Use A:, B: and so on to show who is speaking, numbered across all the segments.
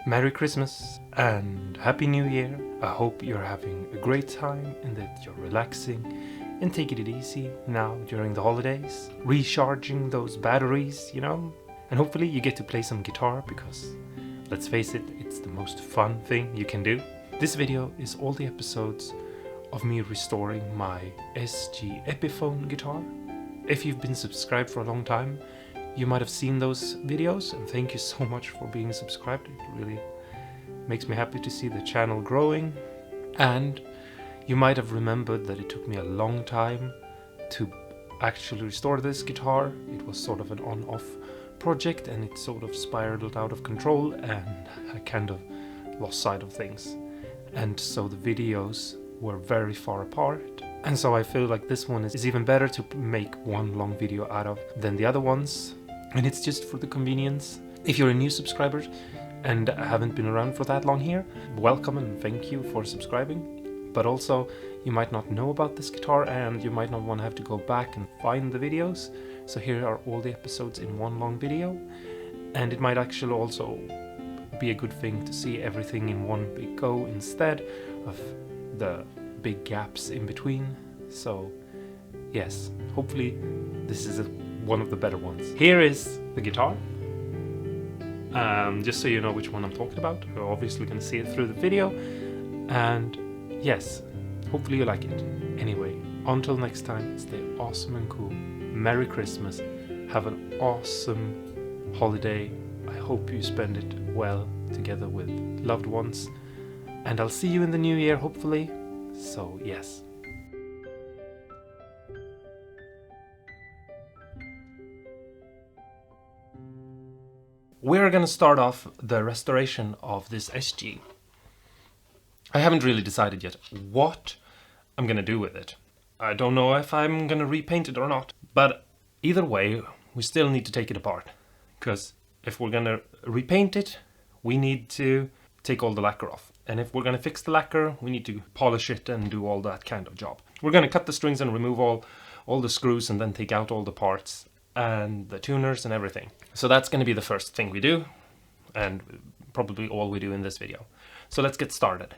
A: Merry Christmas and Happy New Year. I hope you're having a great time and that you're relaxing and taking it easy now during the holidays. Recharging those batteries, And hopefully you get to play some guitar because, let's face it, it's the most fun thing you can do. This video is all the episodes of me restoring my SG Epiphone guitar. If you've been subscribed for a long time, you might have seen those videos, and thank you so much for being subscribed. It really makes me happy to see the channel growing. And you might have remembered that it took me a long time to actually restore this guitar. It was sort of an on-off project and it sort of spiraled out of control and I kind of lost sight of things. And so the videos were very far apart. And so I feel like this one is even better to make one long video out of than the other ones. And it's just for the convenience. If you're a new subscriber and haven't been around for that long here, welcome and thank you for subscribing. But also, you might not know about this guitar and you might not want to have to go back and find the videos. So here are all the episodes in one long video. And it might actually also be a good thing to see everything in one big go instead of the big gaps in between. So yes, hopefully this is one of the better ones. Here is the guitar. Just so you know which one I'm talking about. You're obviously going to see it through the video. And yes, hopefully you like it. Anyway, until next time, stay awesome and cool. Merry Christmas. Have an awesome holiday. I hope you spend it well together with loved ones. And I'll see you in the new year, hopefully. So, yes. We're gonna start off the restoration of this SG. I haven't really decided yet what I'm gonna do with it. I don't know if I'm gonna repaint it or not, but either way, we still need to take it apart. Because if we're gonna repaint it, we need to take all the lacquer off. And if we're gonna fix the lacquer, we need to polish it and do all that kind of job. We're gonna cut the strings and remove all the screws and then take out all the parts and the tuners and everything. So that's gonna be the first thing we do, and probably all we do in this video. So let's get started.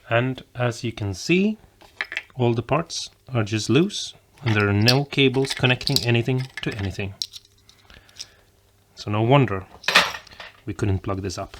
A: And as you can see, all the parts are just loose and there are no cables connecting anything to anything. So no wonder we couldn't plug this up.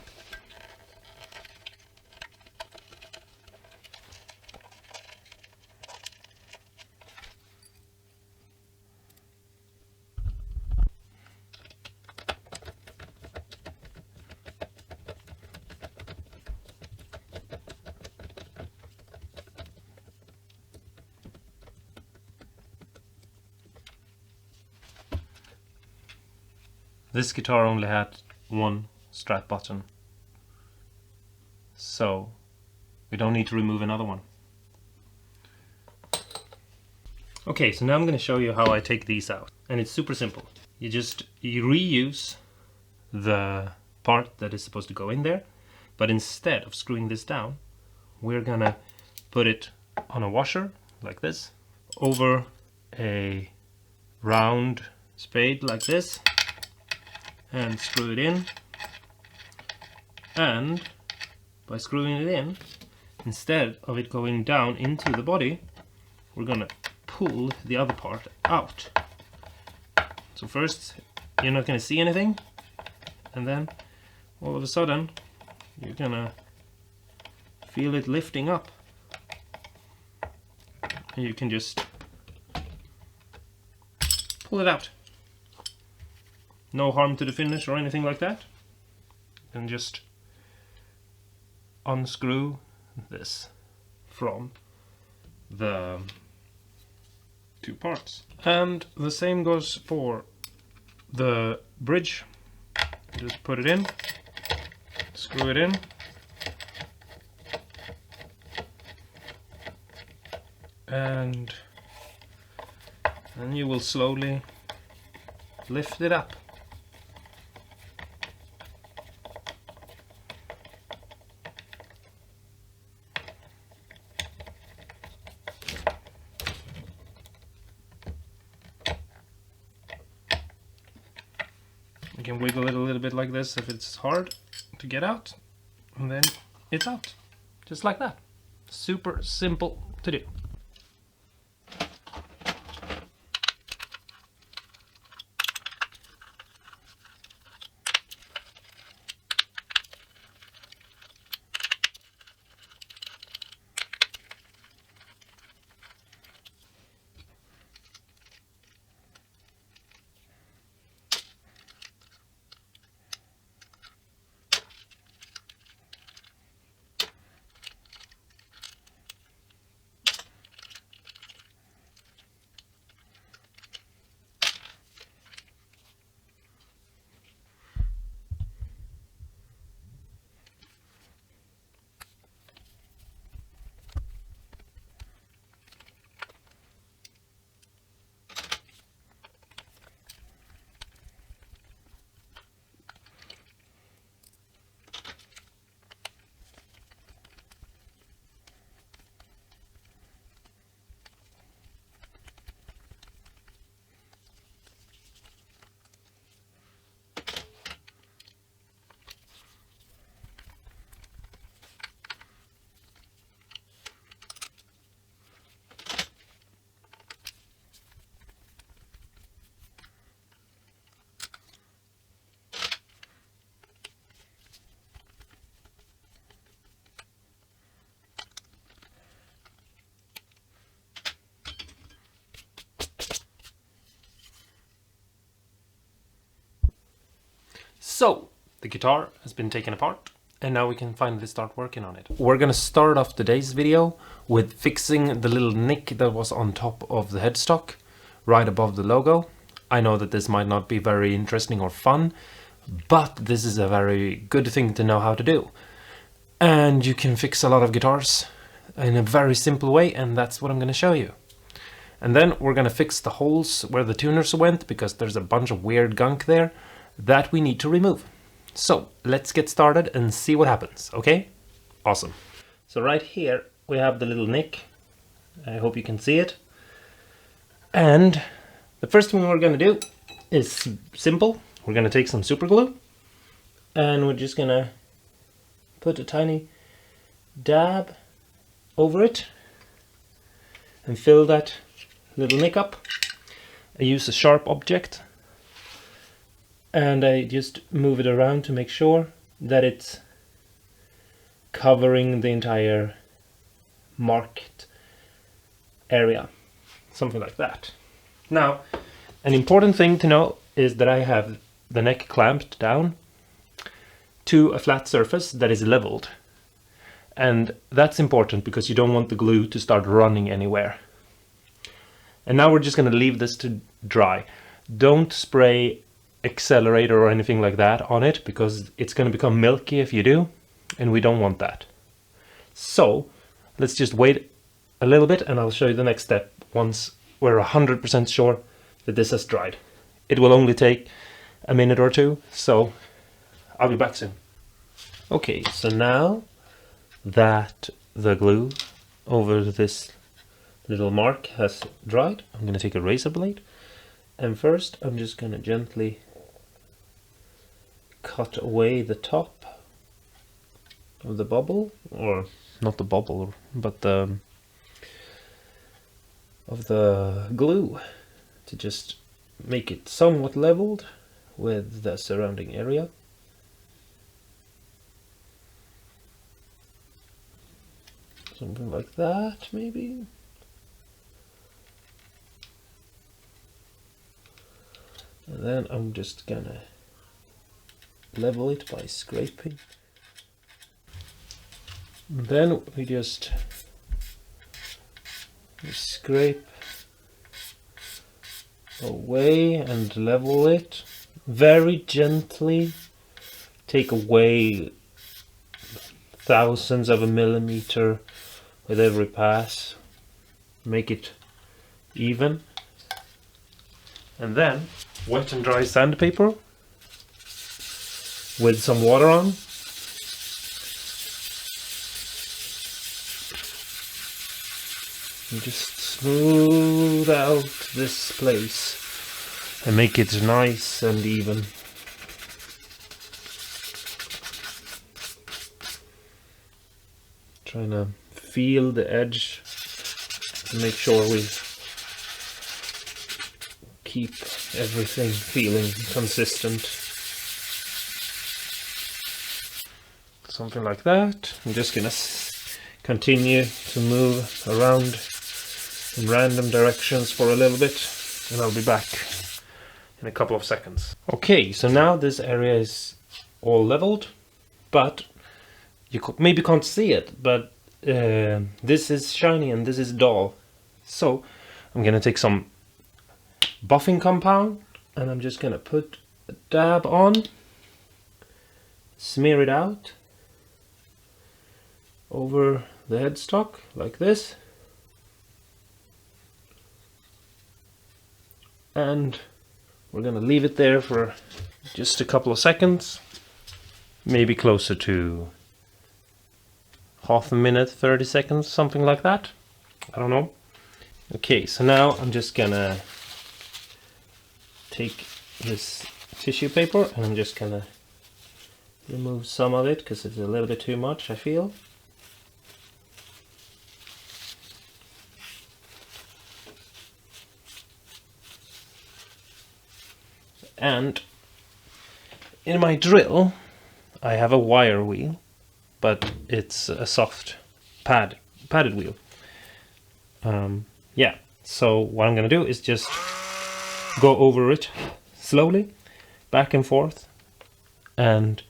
A: This guitar only had one strap button, so we don't need to remove another one. Okay, so now I'm going to show you how I take these out, and it's super simple. You reuse the part that is supposed to go in there, but instead of screwing this down, we're gonna put it on a washer like this, over a round spade like this, and screw it in. And by screwing it in, instead of it going down into the body, we're gonna pull the other part out. So first you're not gonna see anything, and then all of a sudden you're gonna feel it lifting up, and you can just pull it out. No harm to the finish or anything like that. And just unscrew this from the two parts. And the same goes for the bridge. Just put it in, screw it in, and then you will slowly lift it up. You can wiggle it a little bit like this if it's hard to get out, and then it's out. Just like that. Super simple to do. So, the guitar has been taken apart, and now we can finally start working on it. We're gonna start off today's video with fixing the little nick that was on top of the headstock, right above the logo. I know that this might not be very interesting or fun, but this is a very good thing to know how to do. And you can fix a lot of guitars in a very simple way, and that's what I'm gonna show you. And then we're gonna fix the holes where the tuners went, because there's a bunch of weird gunk there that we need to remove. So let's get started and see what happens, okay? Awesome. So right here we have the little nick. I hope you can see it. And the first thing we're gonna do is simple. We're gonna take some super glue, and we're just gonna put a tiny dab over it and fill that little nick up. I use a sharp object and I just move it around to make sure that it's covering the entire marked area, something like that. Now, an important thing to know is that I have the neck clamped down to a flat surface that is leveled. And that's important because you don't want the glue to start running anywhere. And now we're just going to leave this to dry. Don't spray accelerator or anything like that on it because it's going to become milky if you do, and we don't want that. So let's just wait a little bit and I'll show you the next step once we're 100% sure that this has dried. It will only take a minute or two, so I'll be back soon. Okay, so now that the glue over this little mark has dried, I'm going to take a razor blade, and first I'm just going to gently cut away the top of the bubble, or not the bubble, but of the glue, to just make it somewhat leveled with the surrounding area. Something like that, maybe. And then I'm just gonna level it by scraping. And then we just scrape away and level it very gently. Take away thousands of a millimeter with every pass. Make it even. And then wet and dry sandpaper with some water on. And just smooth out this place and make it nice and even. Trying to feel the edge to make sure we keep everything feeling consistent. Something like that. I'm just gonna continue to move around in random directions for a little bit, and I'll be back in a couple of seconds. Okay, so now this area is all leveled, but you maybe can't see it, but this is shiny and this is dull. So I'm gonna take some buffing compound and I'm just gonna put a dab on, smear it out over the headstock like this, and we're gonna leave it there for just a couple of seconds, maybe closer to half a minute, 30 seconds, something like that. I don't know. Okay, so now I'm just gonna take this tissue paper and I'm just gonna remove some of it because it's a little bit too much, I feel. And in my drill I have a wire wheel, but it's a soft padded wheel. Yeah, so what I'm gonna do is just go over it slowly, back and forth, and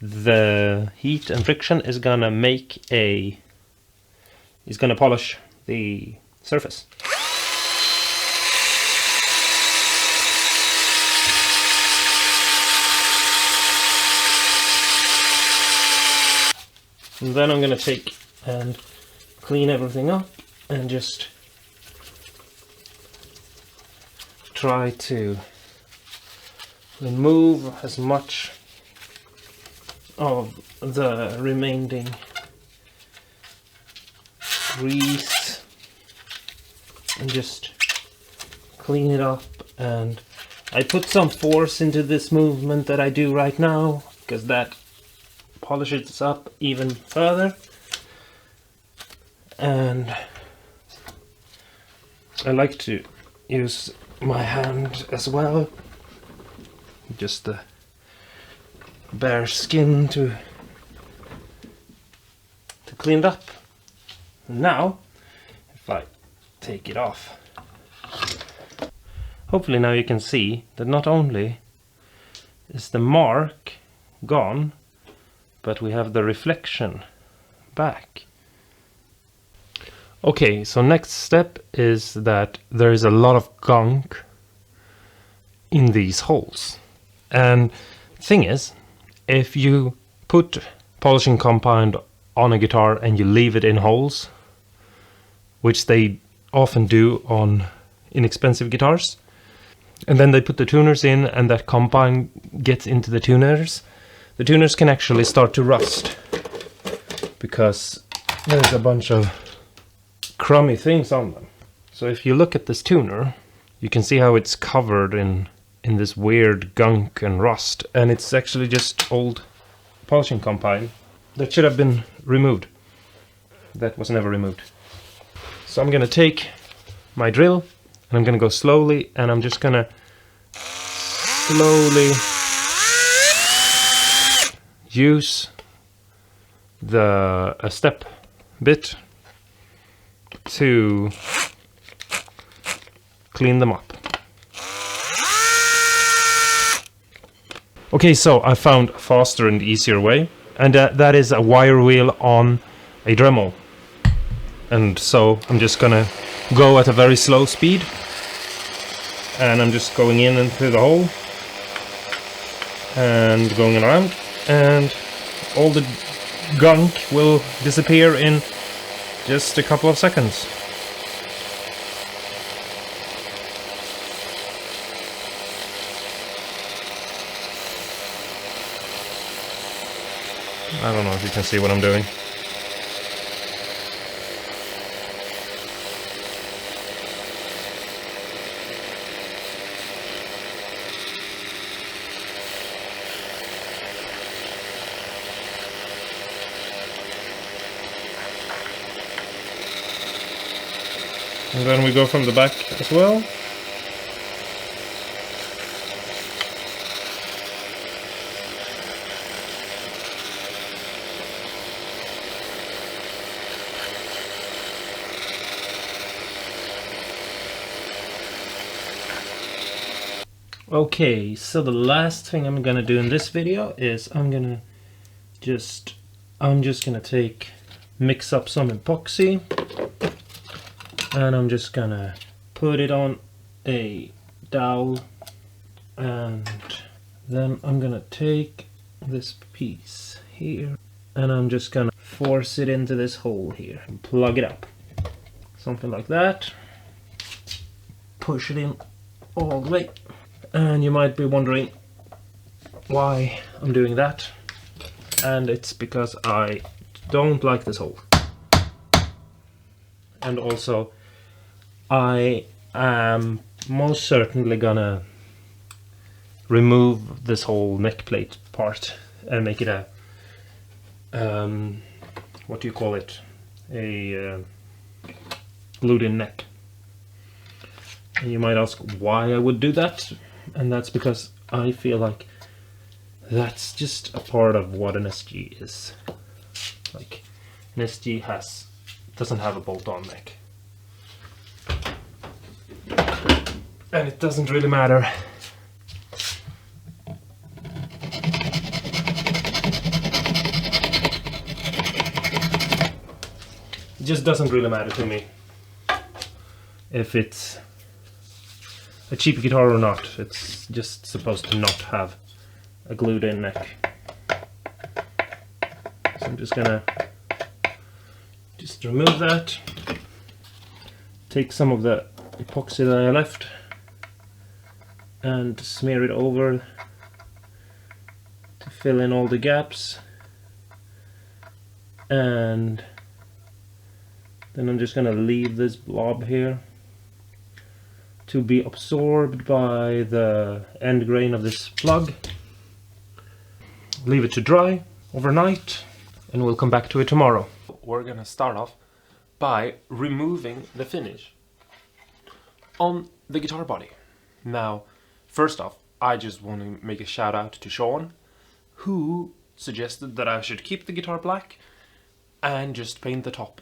A: the heat and friction is gonna polish the surface. And then I'm gonna take and clean everything up and just try to remove as much of the remaining grease and just clean it up. And I put some force into this movement that I do right now because that polishes it up even further. and I like to use my hand as well, just the bare skin to clean it up. Now if I take it off, hopefully now you can see that not only is the mark gone, but we have the reflection back. Okay, so next step is that there is a lot of gunk in these holes. And thing is, if you put polishing compound on a guitar and you leave it in holes, which they often do on inexpensive guitars, and then they put the tuners in and that compound gets into the tuners can actually start to rust because there's a bunch of crummy things on them. So if you look at this tuner, you can see how it's covered in this weird gunk and rust, and it's actually just old polishing compound that should have been removed. That was never removed. So I'm gonna take my drill and I'm gonna go slowly, and I'm just gonna slowly use a step bit to clean them up. Okay, so I found a faster and easier way, and that is a wire wheel on a Dremel. And so I'm just gonna go at a very slow speed, and I'm just going in and through the hole and going around, and all the gunk will disappear in just a couple of seconds. I don't know if you can see what I'm doing. And then we go from the back as well. Okay, so the last thing I'm gonna do in this video is I'm just gonna mix up some epoxy, and I'm just gonna put it on a dowel, and then I'm gonna take this piece here and I'm just gonna force it into this hole here and plug it up, something like that. Push it in all the way. And you might be wondering why I'm doing that, and it's because I don't like this hole. And also I am most certainly gonna remove this whole neck plate part and make it a what do you call it, a glued in neck. And you might ask why I would do that, and that's because I feel like that's just a part of what an SG is. Like, an SG doesn't have a bolt-on neck, and it doesn't really matter. It just doesn't really matter to me if it's a cheap guitar or not. It's just supposed to not have a glued in neck. So I'm just gonna remove that, take some of the epoxy that I left and smear it over to fill in all the gaps, and then I'm just gonna leave this blob here to be absorbed by the end grain of this plug. Leave it to dry overnight and we'll come back to it tomorrow. We're gonna start off by removing the finish on the guitar body. Now, first off, I just want to make a shout out to Sean, who suggested that I should keep the guitar black and just paint the top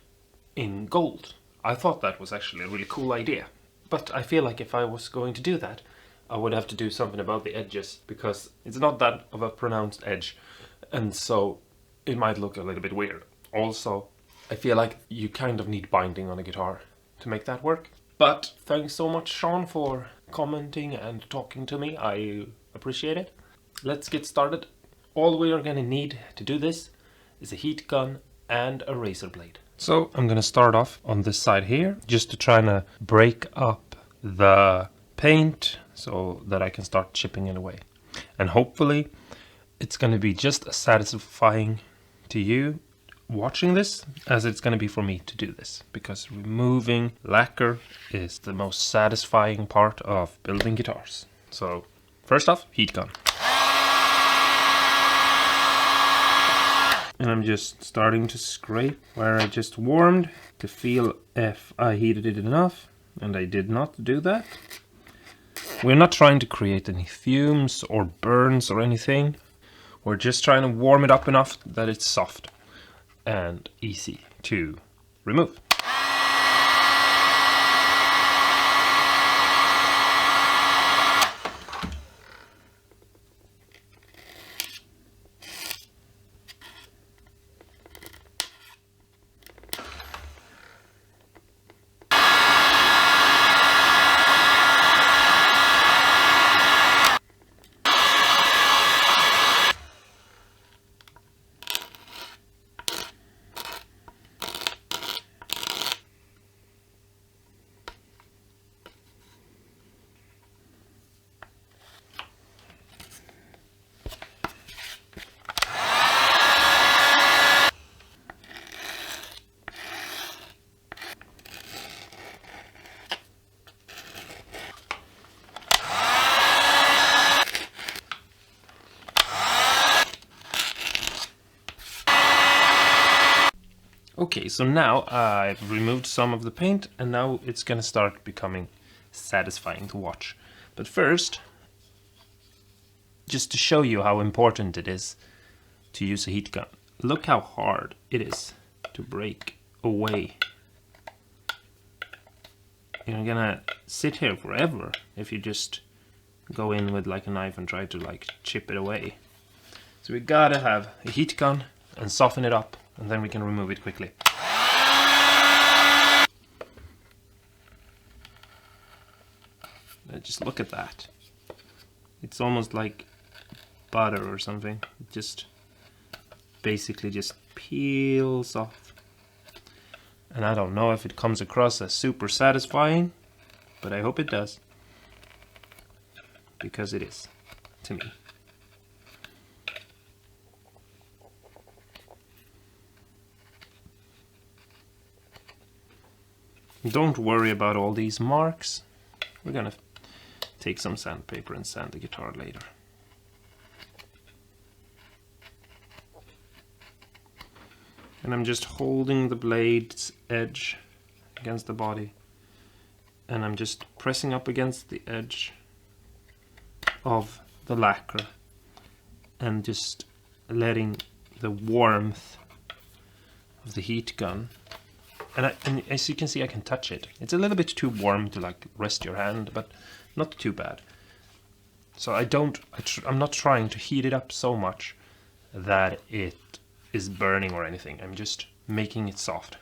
A: in gold. I thought that was actually a really cool idea, but I feel like if I was going to do that, I would have to do something about the edges, because it's not that of a pronounced edge, and so it might look a little bit weird. Also, I feel like you kind of need binding on a guitar to make that work. But thanks so much, Sean, for commenting and talking to me. I appreciate it. Let's get started. All we are gonna need to do this is a heat gun and a razor blade. So I'm gonna start off on this side here, just to try to break up the paint so that I can start chipping it away. And hopefully it's gonna be just as satisfying to you watching this as it's gonna be for me to do this, because removing lacquer is the most satisfying part of building guitars. So first off, heat gun. And I'm just starting to scrape where I just warmed to feel if I heated it enough, and I did not do that. We're not trying to create any fumes or burns or anything. We're just trying to warm it up enough that it's soft and easy to remove. Okay, so now I've removed some of the paint, and now it's gonna start becoming satisfying to watch. But first, just to show you how important it is to use a heat gun, look how hard it is to break away. You're gonna sit here forever if you just go in with like a knife and try to like chip it away. So we gotta have a heat gun and soften it up, and then we can remove it quickly. Just look at that. It's almost like butter or something. It just basically just peels off. And I don't know if it comes across as super satisfying, but I hope it does, because it is to me. Don't worry about all these marks. We're gonna take some sandpaper and sand the guitar later. And I'm just holding the blade's edge against the body, and I'm just pressing up against the edge of the lacquer and just letting the warmth of the heat gun, and as you can see, I can touch it. It's a little bit too warm to like rest your hand, but not too bad. So I'm not trying to heat it up so much that it is burning or anything. I'm just making it soft.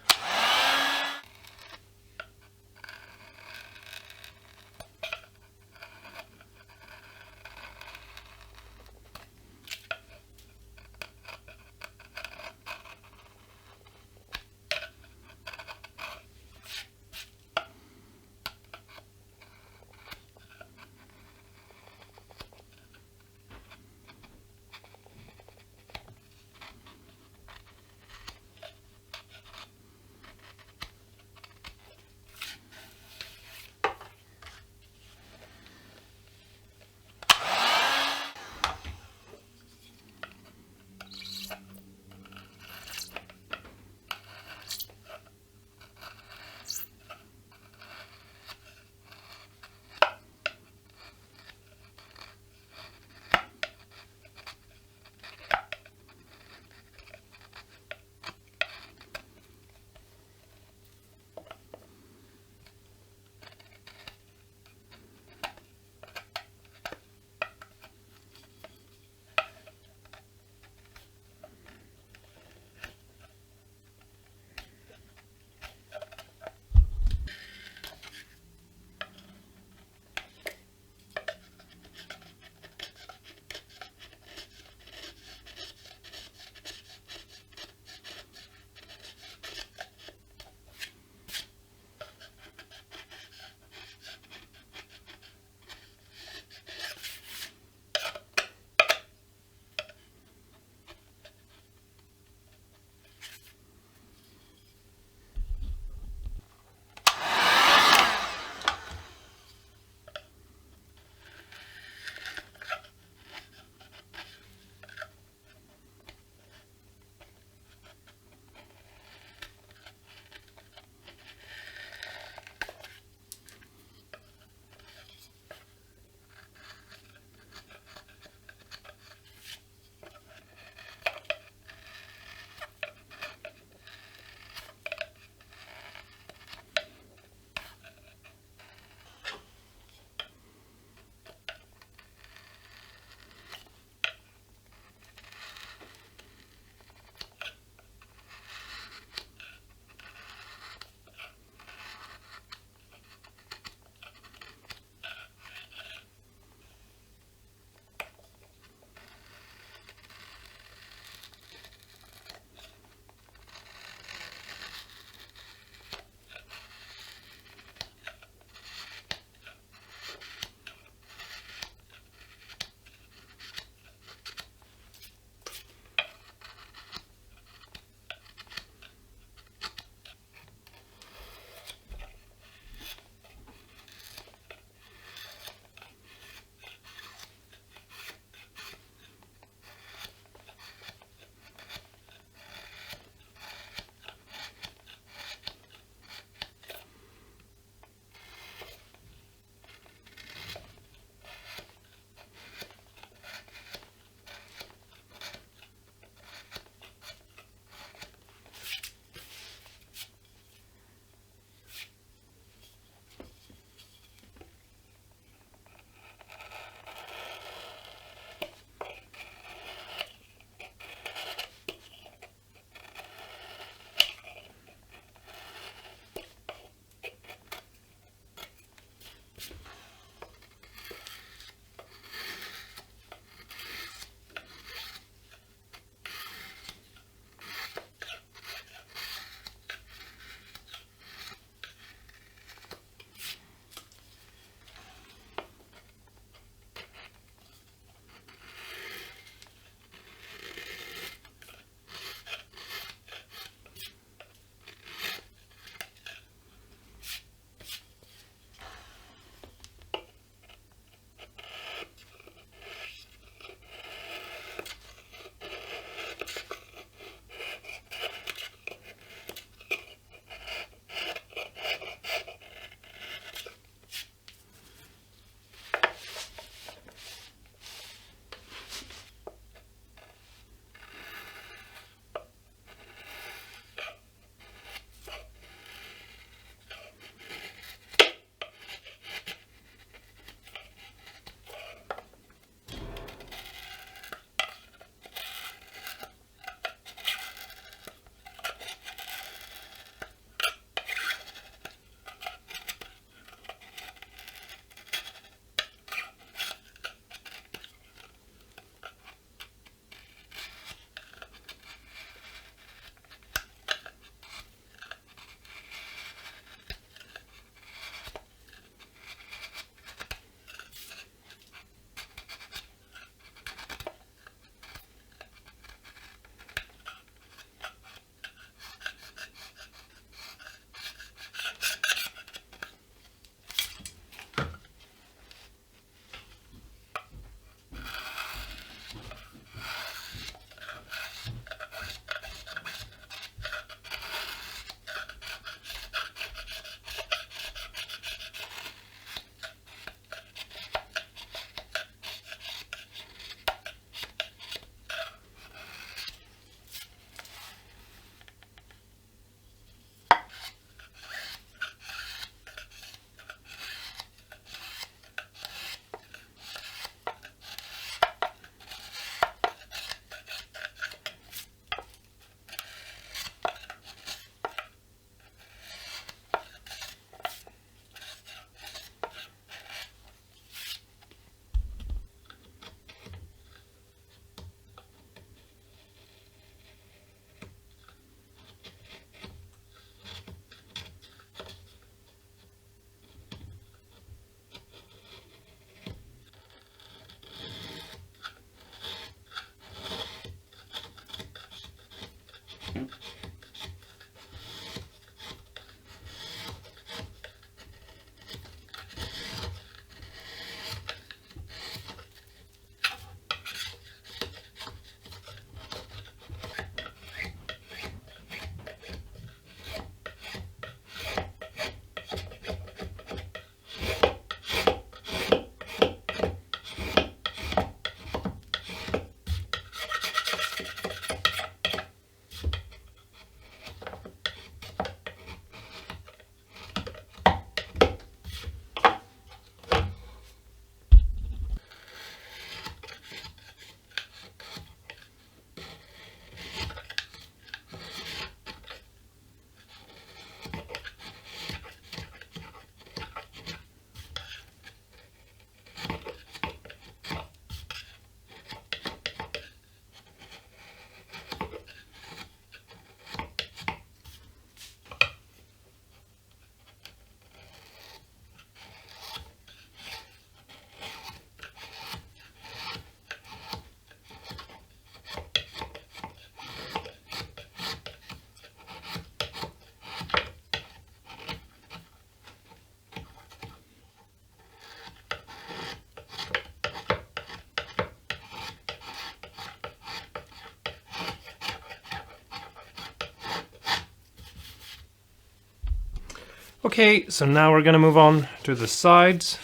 A: Okay, so now we're gonna move on to the sides,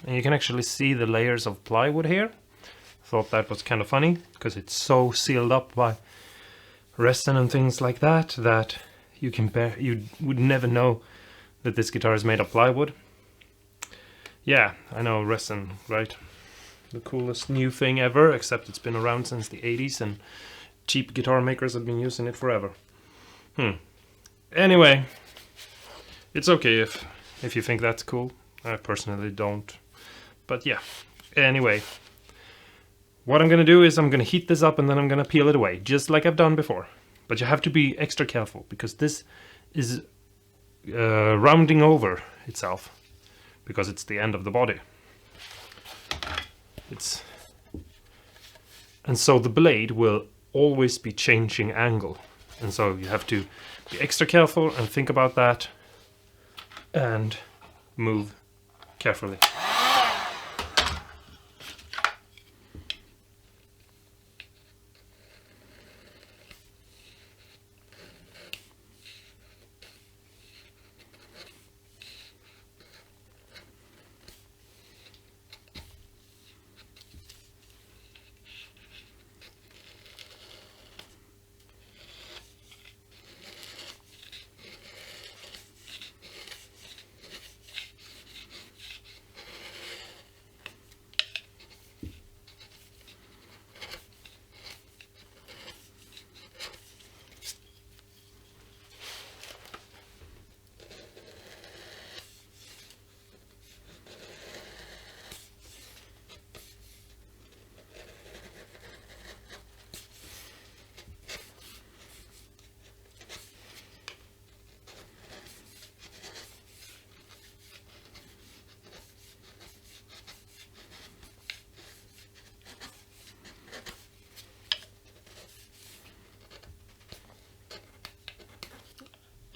A: and you can actually see the layers of plywood here. Thought that was kind of funny because it's so sealed up by resin and things like that that you would never know that this guitar is made of plywood. Yeah, I know, resin, right? The coolest new thing ever, except it's been around since the 80s and cheap guitar makers have been using it forever. Anyway, it's okay if you think that's cool. I personally don't. But yeah, anyway. What I'm gonna do is I'm gonna heat this up and then I'm gonna peel it away, just like I've done before. But you have to be extra careful because this is rounding over itself because it's the end of the body. And so the blade will always be changing angle. And so you have to be extra careful and think about that and move carefully.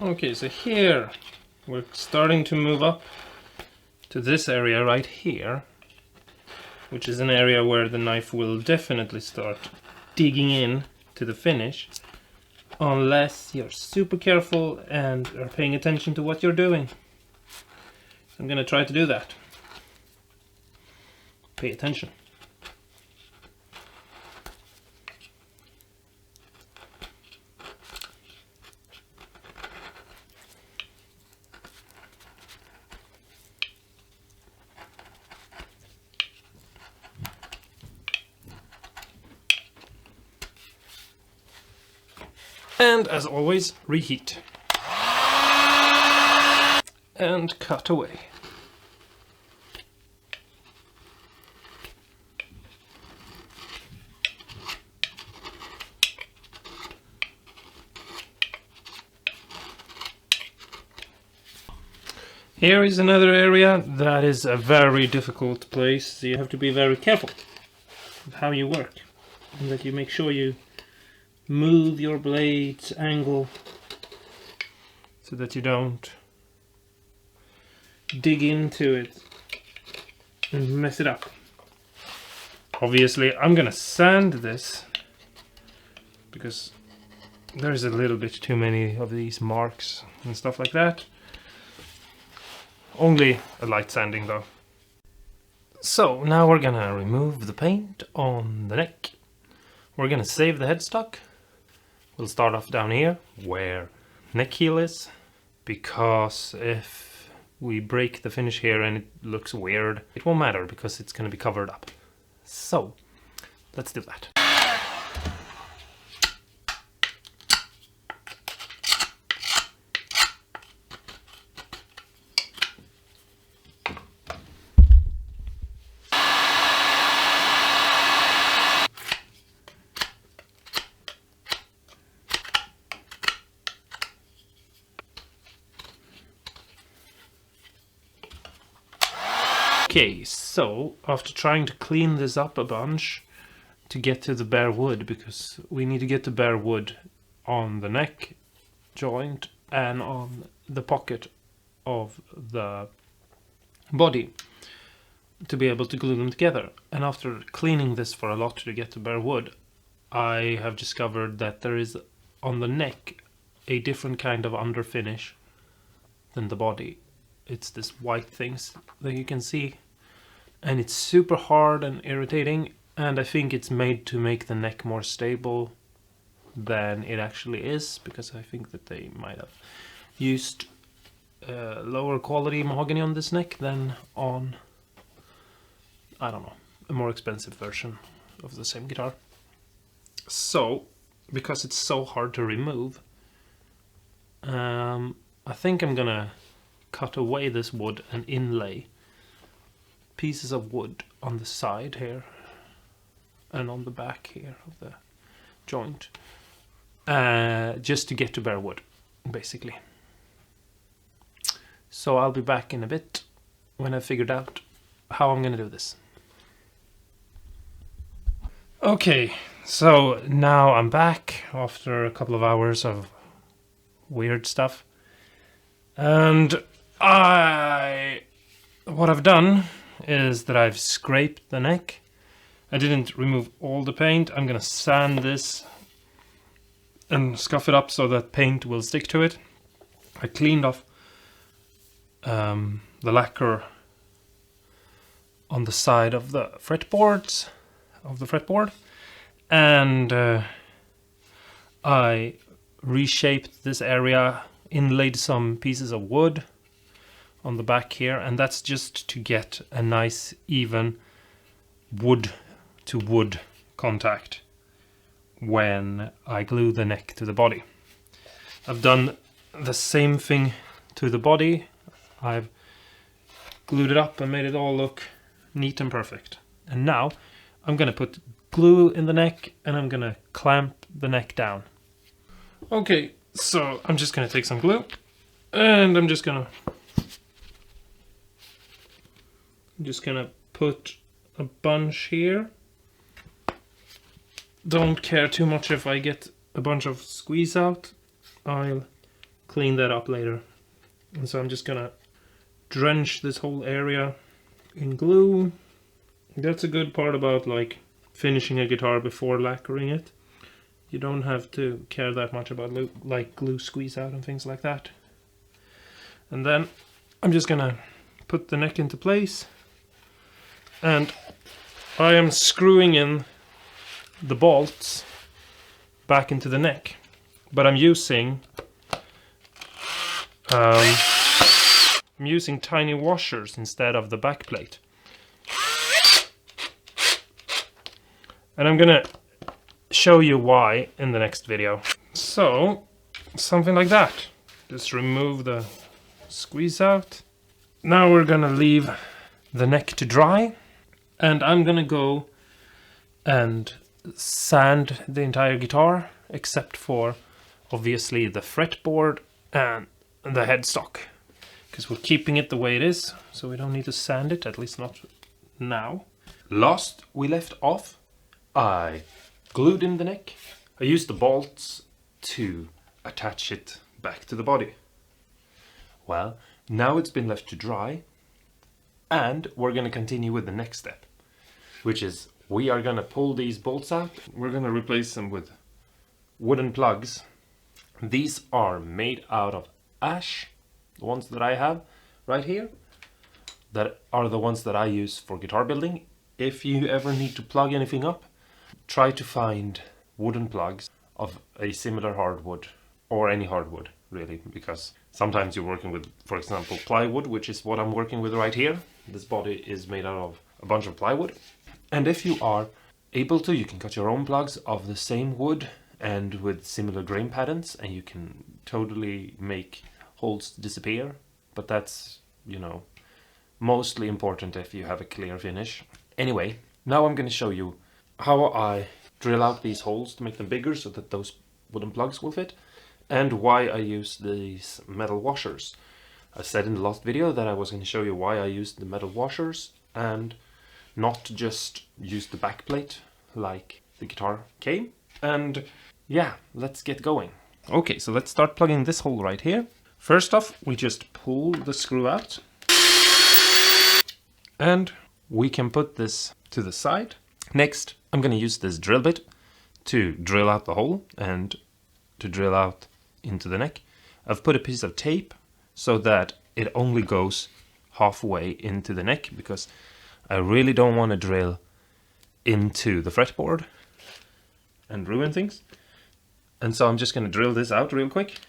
A: Okay, so here we're starting to move up to this area right here, which is an area where the knife will definitely start digging in to the finish, unless you're super careful and are paying attention to what you're doing. I'm gonna try to do that. Pay attention. And as always, reheat. And cut away. Here is another area that is a very difficult place, so you have to be very careful of how you work, and that you make sure you move your blade's angle so that you don't dig into it and mess it up. Obviously, I'm gonna sand this because there's a little bit too many of these marks and stuff like that. Only a light sanding though. So now we're gonna remove the paint on the neck. We're gonna save the headstock. We'll start off down here where neck heel is, because if we break the finish here and it looks weird, it won't matter because it's going to be covered up. So let's do that. Okay, so after trying to clean this up a bunch to get to the bare wood, because we need to get the bare wood on the neck joint and on the pocket of the body to be able to glue them together. And after cleaning this for a lot to get to bare wood, I have discovered that there is on the neck a different kind of underfinish than the body. It's this white things that you can see, and it's super hard and irritating, and I think it's made to make the neck more stable than it actually is, because I think that they might have used lower quality mahogany on this neck than on, I don't know, a more expensive version of the same guitar. So, because it's so hard to remove, I think I'm gonna cut away this wood and inlay pieces of wood on the side here and on the back here of the joint, just to get to bare wood, basically. So I'll be back in a bit when I've figured out how I'm gonna do this. Okay, so now I'm back after a couple of hours of weird stuff, and what I've done is that I've scraped the neck. I didn't remove all the paint. I'm gonna sand this and scuff it up so that paint will stick to it. I cleaned off the lacquer on the side of the fretboards of the fretboard, and I reshaped this area, inlaid some pieces of wood on the back here, and that's just to get a nice even wood to wood contact when I glue the neck to the body. I've done the same thing to the body. I've glued it up and made it all look neat and perfect. And now I'm gonna put glue in the neck and I'm gonna clamp the neck down. Okay, so I'm just gonna take some glue and I'm just gonna put a bunch here. Don't care too much if I get a bunch of squeeze out. I'll clean that up later. And so I'm just gonna drench this whole area in glue. That's a good part about like finishing a guitar before lacquering it. You don't have to care that much about like glue squeeze out and things like that. And then I'm just gonna put the neck into place, and I am screwing in the bolts back into the neck, but I'm using tiny washers instead of the back plate. And I'm gonna show you why in the next video. So, something like that. Just remove the squeeze out. Now we're gonna leave the neck to dry, and I'm gonna go and sand the entire guitar except for obviously the fretboard and the headstock, because we're keeping it the way it is, so we don't need to sand it, at least not now. Last we left off, I glued in the neck. I used the bolts to attach it back to the body. Well, now it's been left to dry, and we're going to continue with the next step, which is we are going to pull these bolts out. We're going to replace them with wooden plugs. These are made out of ash, the ones that I have right here, that are the ones that I use for guitar building. If you ever need to plug anything up, try to find wooden plugs of a similar hardwood, or any hardwood really, because sometimes you're working with, for example, plywood, which is what I'm working with right here. This body is made out of a bunch of plywood, and if you are able to, you can cut your own plugs of the same wood and with similar grain patterns, and you can totally make holes disappear. But that's, you know, mostly important if you have a clear finish. Anyway, now I'm going to show you how I drill out these holes to make them bigger so that those wooden plugs will fit, and why I use these metal washers. I said in the last video that I was going to show you why I used the metal washers and not just use the back plate like the guitar came. And yeah, let's get going. Okay, so let's start plugging this hole right here. First off, we just pull the screw out, and we can put this to the side. Next, I'm going to use this drill bit to drill out the hole and to drill out into the neck. I've put a piece of tape so that it only goes halfway into the neck because I really don't want to drill into the fretboard and ruin things. And so I'm just going to drill this out real quick.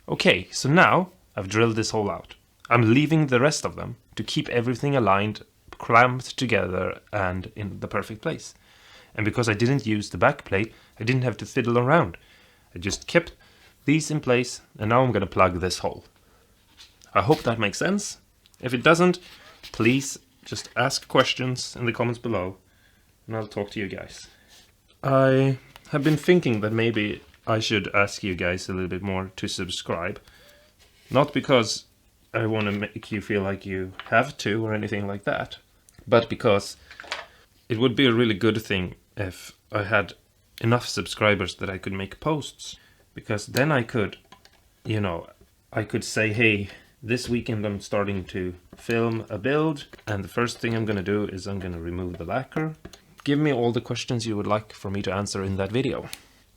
A: Okay, so now I've drilled this hole out. I'm leaving the rest of them to keep everything aligned, clamped together and in the perfect place. And because I didn't use the back plate, I didn't have to fiddle around. I just kept these in place, and now I'm going to plug this hole. I hope that makes sense. If it doesn't, please just ask questions in the comments below, and I'll talk to you guys. I have been thinking that maybe I should ask you guys a little bit more to subscribe. Not because I want to make you feel like you have to or anything like that, but because it would be a really good thing if I had enough subscribers that I could make posts. Because then I could, you know, I could say, hey, this weekend I'm starting to film a build, and the first thing I'm going to do is I'm going to remove the lacquer. Give me all the questions you would like for me to answer in that video.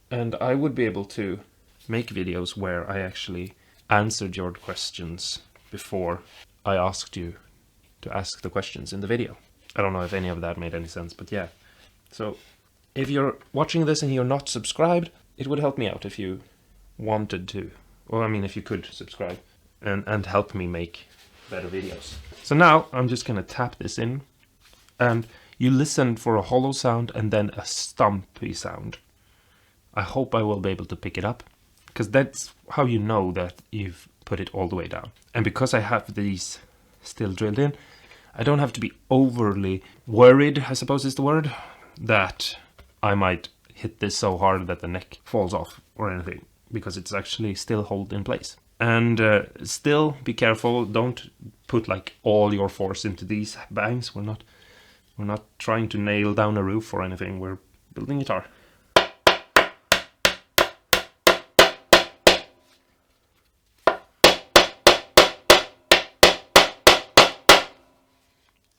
A: And I would be able to make videos where I actually answered your questions before I asked you to ask the questions in the video. I don't know if any of that made any sense, but yeah. So if you're watching this and you're not subscribed, it would help me out if you wanted to. Or I mean, if you could subscribe and help me make better videos. So now I'm just going to tap this in, and you listen for a hollow sound and then a stumpy sound. I hope I will be able to pick it up, because that's how you know that you've put it all the way down. And because I have these still drilled in, I don't have to be overly worried, I suppose is the word, that I might hit this so hard that the neck falls off or anything, because it's actually still held in place. And still be careful, don't put like all your force into these bangs. We're not trying to nail down a roof or anything, we're building a guitar.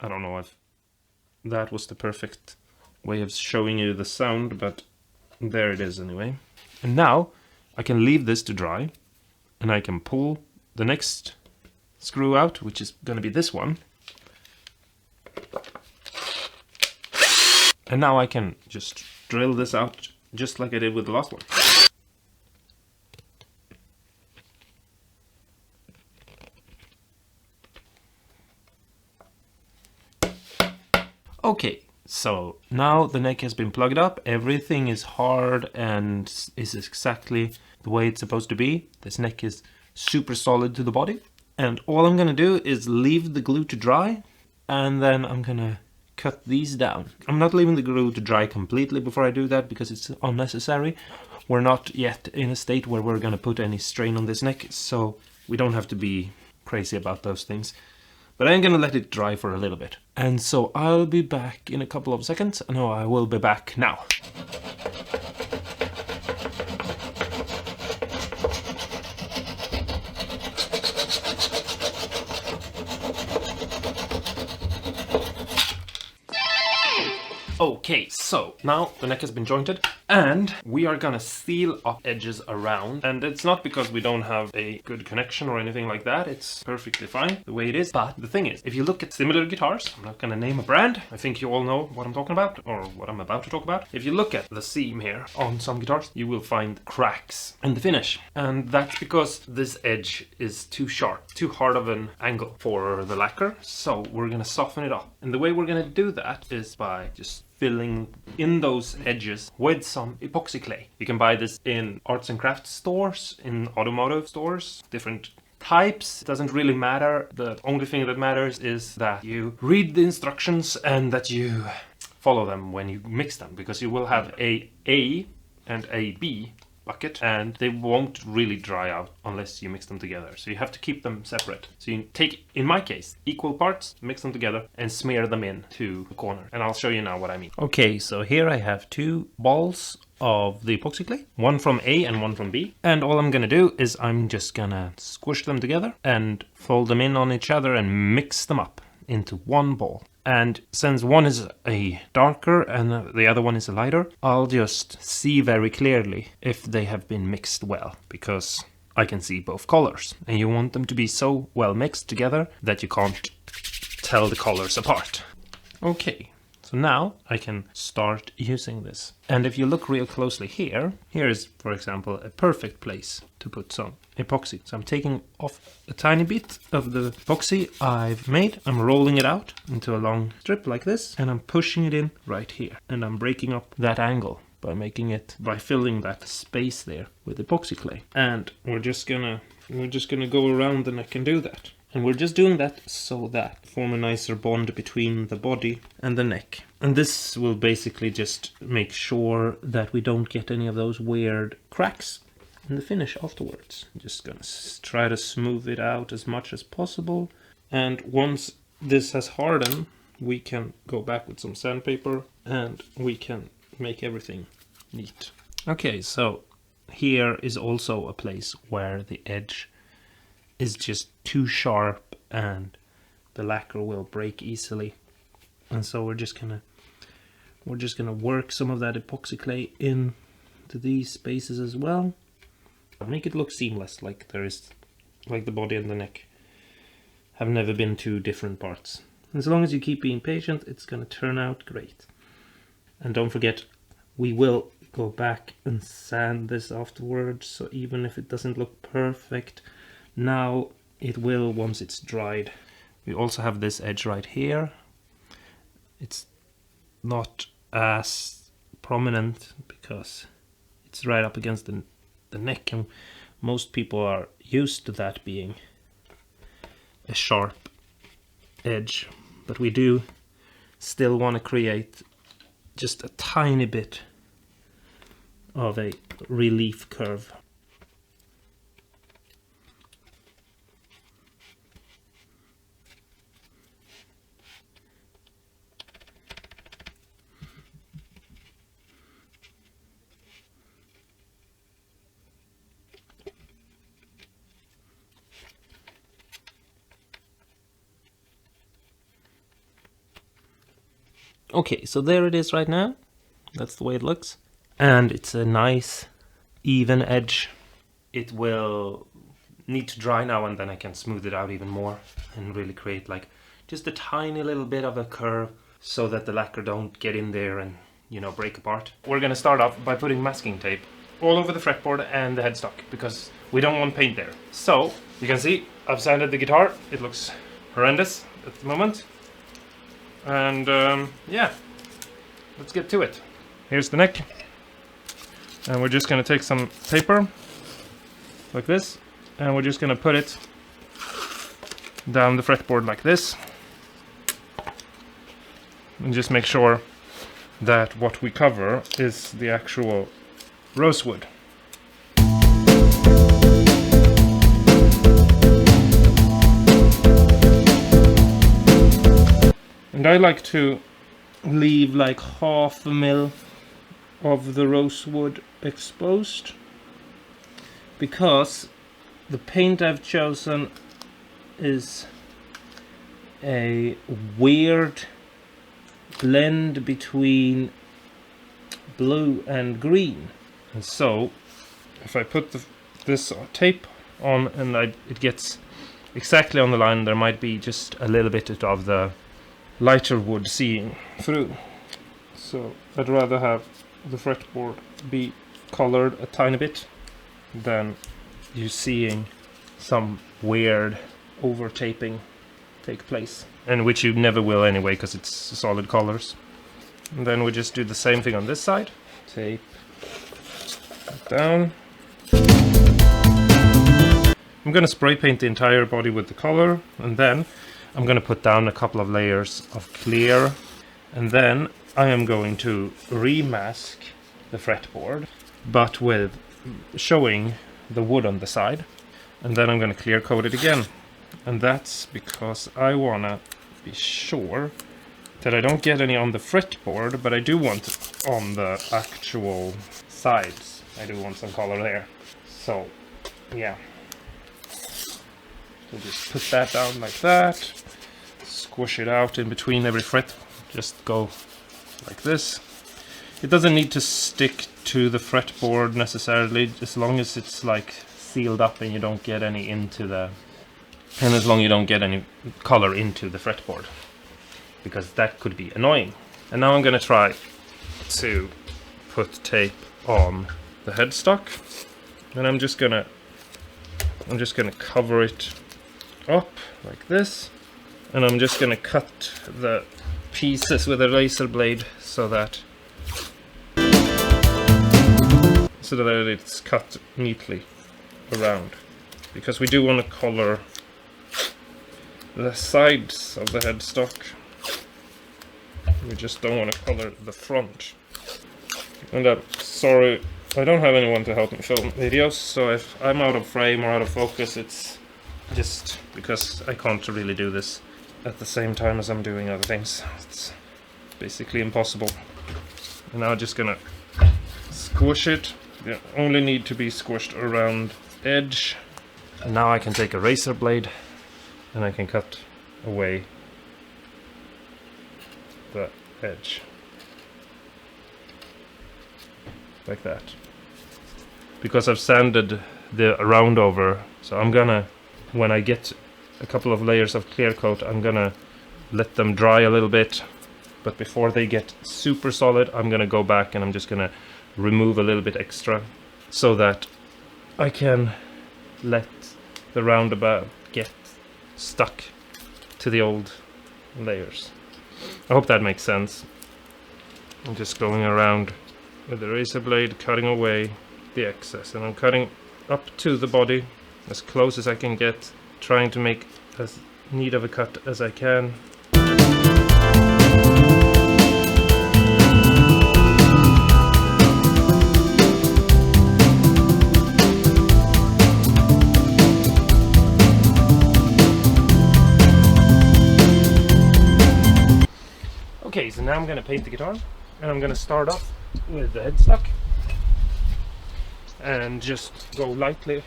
A: I don't know if that was the perfect way of showing you the sound, but there it is anyway. And now I can leave this to dry, and I can pull the next screw out, which is going to be this one. And now I can just drill this out just like I did with the last one. Okay, so now the neck has been plugged up, everything is hard and is exactly the way it's supposed to be. This neck is super solid to the body. And all I'm gonna do is leave the glue to dry, and then I'm gonna cut these down. I'm not leaving the glue to dry completely before I do that because it's unnecessary. We're not yet in a state where we're gonna put any strain on this neck, so we don't have to be crazy about those things. But I'm gonna let it dry for a little bit. And so I'll be back in a couple of seconds. No, I will be back now. Okay, so now the neck has been jointed, and we are gonna seal up edges around. And it's not because we don't have a good connection or anything like that, it's perfectly fine the way it is. But the thing is, if you look at similar guitars, I'm not gonna name a brand, I think you all know what I'm talking about, or what I'm about to talk about. If you look at the seam here on some guitars, you will find cracks in the finish. And that's because this edge is too sharp, too hard of an angle for the lacquer, so we're gonna soften it up. And the way we're gonna do that is by just filling in those edges with some epoxy clay. You can buy this in arts and crafts stores, in automotive stores, different types. It doesn't really matter. The only thing that matters is that you read the instructions and that you follow them when you mix them, because you will have a A and a B bucket, and they won't really dry out unless you mix them together. So you have to keep them separate. So you take, in my case, equal parts, mix them together, and smear them in to the corner. And I'll show you now what I mean. Okay, so here I have two balls of the epoxy clay, one from A and one from B. And all I'm gonna do is I'm just gonna squish them together and fold them in on each other and mix them up into one ball. And since one is a darker and the other one is a lighter, I'll just see very clearly if they have been mixed well, because I can see both colors. And you want them to be so well mixed together that you can't tell the colors apart. Okay, so now I can start using this. And if you look real closely here is, for example, a perfect place to put some epoxy. So I'm taking off a tiny bit of the epoxy I've made. I'm rolling it out into a long strip like this, and I'm pushing it in right here. And I'm breaking up that angle by filling that space there with epoxy clay. And we're just gonna go around the neck and do that. And we're just doing that so that form a nicer bond between the body and the neck. And this will basically just make sure that we don't get any of those weird cracks in the finish afterwards. I'm just gonna try to smooth it out as much as possible. And once this has hardened, we can go back with some sandpaper and we can make everything neat. Okay, so here is also a place where the edge is just too sharp and the lacquer will break easily, and so we're just gonna work some of that epoxy clay into these spaces as well. Make it look seamless, like the body and the neck have never been two different parts. As long as you keep being patient, it's gonna turn out great. And don't forget, we will go back and sand this afterwards, so even if it doesn't look perfect now, it will once it's dried. We also have this edge right here. It's not as prominent because it's right up against the neck, and most people are used to that being a sharp edge, but we do still want to create just a tiny bit of a relief curve. Okay, so there it is right now. That's the way it looks. And it's a nice, even edge. It will need to dry now, and then I can smooth it out even more and really create like just a tiny little bit of a curve so that the lacquer don't get in there and, you know, break apart. We're going to start off by putting masking tape all over the fretboard and the headstock because we don't want paint there. So you can see I've sanded the guitar. It looks horrendous at the moment. And yeah, let's get to it. Here's the neck, and we're just going to take some paper like this, and we're just going to put it down the fretboard like this, and just make sure that what we cover is the actual rosewood. And I like to leave like 1/2 mil of the rosewood exposed because the paint I've chosen is a weird blend between blue and green. And so if I put this tape on and it gets exactly on the line, there might be just a little bit of the lighter wood seeing through. So I'd rather have the fretboard be colored a tiny bit than you seeing some weird over taping take place, and which you never will anyway because it's solid colors. And then we just do the same thing on this side. Tape it down. I'm going to spray paint the entire body with the color, and then I'm going to put down a couple of layers of clear, and then I am going to remask the fretboard, but with showing the wood on the side, and then I'm going to clear coat it again. And that's because I want to be sure that I don't get any on the fretboard, but I do want it on the actual sides. I do want some color there. So, yeah. So just put that down like that. Squish it out in between every fret. Just go like this. It doesn't need to stick to the fretboard necessarily, as long as it's like sealed up and you don't get any into the, and as long as you don't get any color into the fretboard, because that could be annoying. And now I'm gonna try to put tape on the headstock, and I'm just gonna cover it up like this, and I'm just gonna cut the pieces with a razor blade so that it's cut neatly around, because we do want to color the sides of the headstock. We just don't want to color the front. And I'm sorry, I don't have anyone to help me film videos, so if I'm out of frame or out of focus, it's just because I can't really do this at the same time as I'm doing other things. It's basically impossible. And now I'm just gonna squish it. They only need to be squished around edge. And now I can take a razor blade and I can cut away the edge like that, because I've sanded the round over. So I'm gonna, when I get a couple of layers of clear coat, I'm gonna let them dry a little bit, but before they get super solid, I'm gonna go back and I'm just gonna remove a little bit extra so that I can let the roundabout get stuck to the old layers. I hope that makes sense. I'm just going around with the razor blade, cutting away the excess, and I'm cutting up to the body as close as I can get, trying to make as neat of a cut as I can. Okay, so now I'm going to paint the guitar, and I'm going to start off with the headstock and just go lightly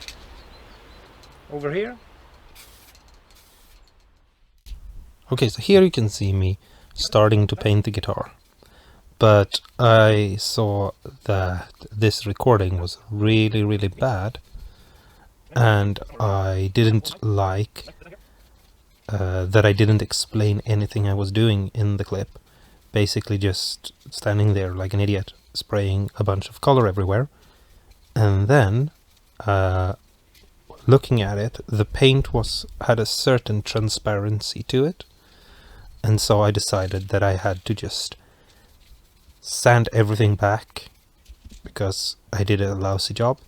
A: over here.
B: Okay, so here you can see me starting to paint the guitar, but I saw that this recording was really bad, and I didn't like that I didn't explain anything I was doing in the clip. Basically just standing there like an idiot, spraying a bunch of color everywhere, and then looking at it, the paint had a certain transparency to it, and so I decided that I had to just sand everything back, because I did a lousy job,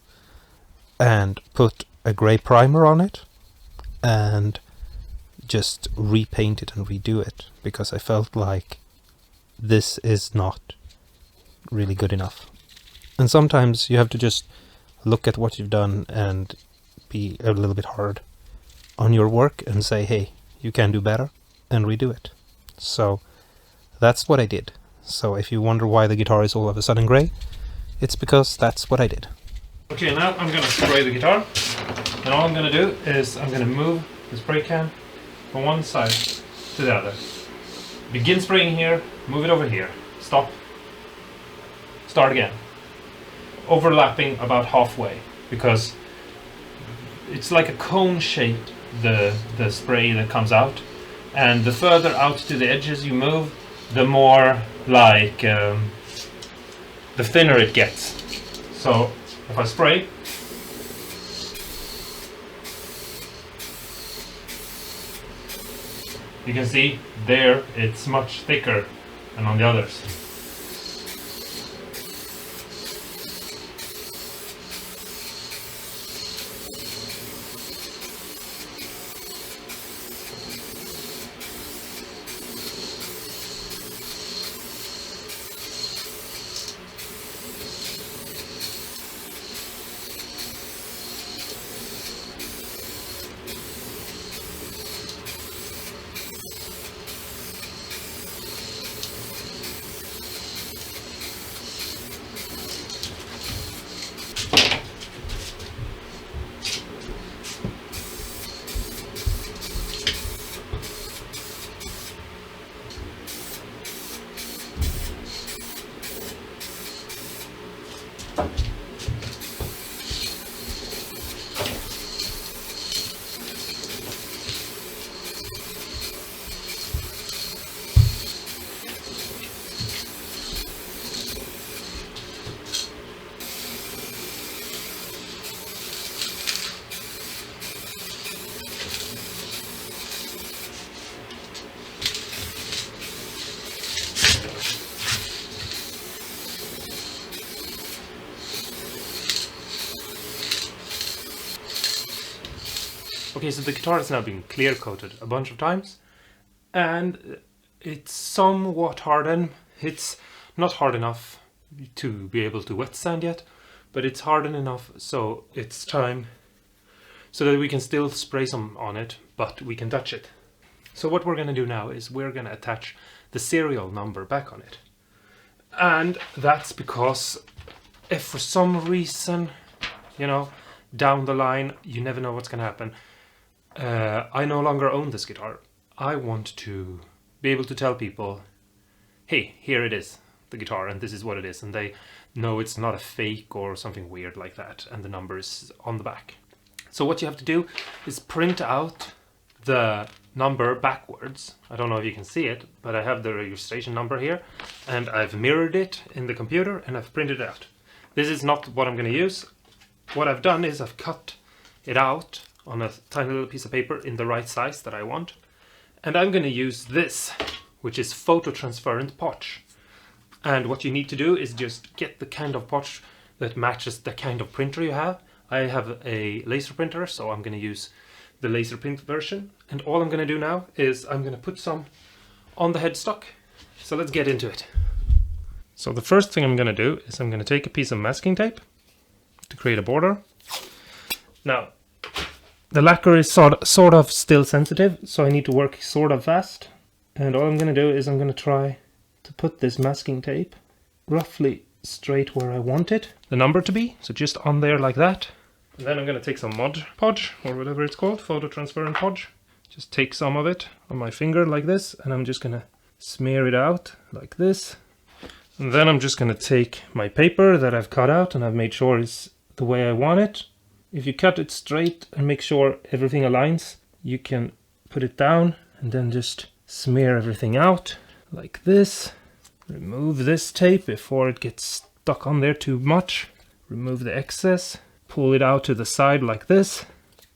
B: and put a grey primer on it, and just repaint it and redo it, because I felt like this is not really good enough. And sometimes you have to just look at what you've done and be a little bit hard on your work and say, hey, you can do better, and redo it. So that's what I did. So if you wonder why the guitar is all of a sudden grey, it's because that's what I did.
A: Okay, now I'm going to spray the guitar, and all I'm going to do is I'm going to move the spray can from one side to the other. Begin spraying here, move it over here, stop, start again. Overlapping about halfway, because it's like a cone shape, the spray that comes out, and the further out to the edges you move, the more like the thinner it gets. So if I spray, you can see there it's much thicker than on the others. Okay, so the guitar has now been clear coated a bunch of times, and it's somewhat hardened. It's not hard enough to be able to wet sand yet, but it's hardened enough so it's time so that we can still spray some on it, but we can touch it. So what we're going to do now is we're going to attach the serial number back on it. And that's because if for some reason, you know, down the line, you never know what's going to happen. I no longer own this guitar. I want to be able to tell people, hey, here it is, the guitar, and this is what it is. And they know it's not a fake or something weird like that, and the number is on the back. So what you have to do is print out the number backwards. I don't know if you can see it, but I have the registration number here, and I've mirrored it in the computer and I've printed it out. This is not what I'm going to use. What I've done is I've cut it out on a tiny little piece of paper in the right size that I want, and I'm going to use this, which is phototransparent potch. And what you need to do is just get the kind of potch that matches the kind of printer you have. I have a laser printer, so I'm going to use the laser print version. And all I'm going to do now is I'm going to put some on the headstock. So let's get into it. So the first thing I'm going to do is I'm going to take a piece of masking tape to create a border. Now, the lacquer is sort of still sensitive, so I need to work sort of fast. And all I'm going to do is I'm going to try to put this masking tape roughly straight where I want it, the number to be, so just on there like that. And then I'm going to take some Mod Podge, or whatever it's called, phototransparent podge. Just take some of it on my finger like this, and I'm just going to smear it out like this. And then I'm just going to take my paper that I've cut out and I've made sure it's the way I want it. If you cut it straight and make sure everything aligns, you can put it down and then just smear everything out like this. Remove this tape before it gets stuck on there too much. Remove the excess. Pull it out to the side like this.